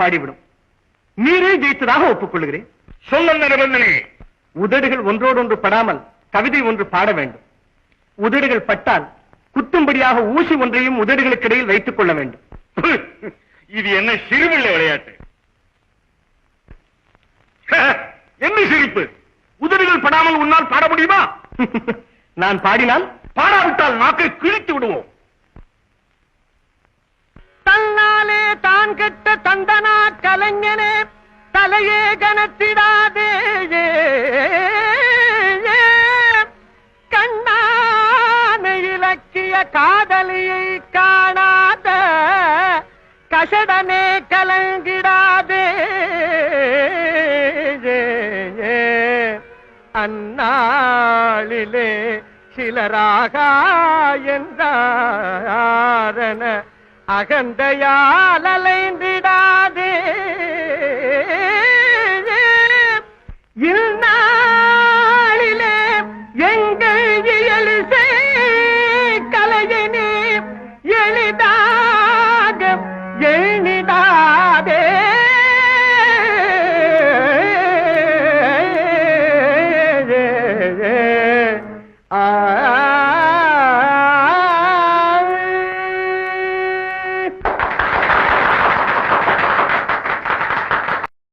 பாடிவிடும். நீரே ஜெயித்ததாக ஒப்புக்கொள்கிறேன். சொல்ல நிபந்தனை. உதடுகள் ஒன்றோடொன்று படாமல் கவிதை ஒன்று பாட வேண்டும். உதடுகள் பட்டால் குத்தும்படியாக ஊசி ஒன்றையும் உதடுகளுக்கு இடையில் வைத்துக் கொள்ள வேண்டும். இது என்ன சிறுபிள்ளை விளையாட்டு? என்ன சிரிப்பு? உதடுகள் படாமல் உன்னால் பாட முடியுமா? நான் பாடினால், பாடாவிட்டால் நாக்கை கிழித்து விடுவோம். தன்னாலே தான் கெட்ட தந்தனா கலைஞனே தலையே கனத்திடாதே, கண்ணான இலக்கிய காதலியை காணாத கசடனே கலங்கிடாதே, அந்நாளிலே சிலராக என்றாரன அகந்தையால் அலைந்திடாதே, இந்நாளிலே எங்கள் இயலிசை கலையினே எளிதா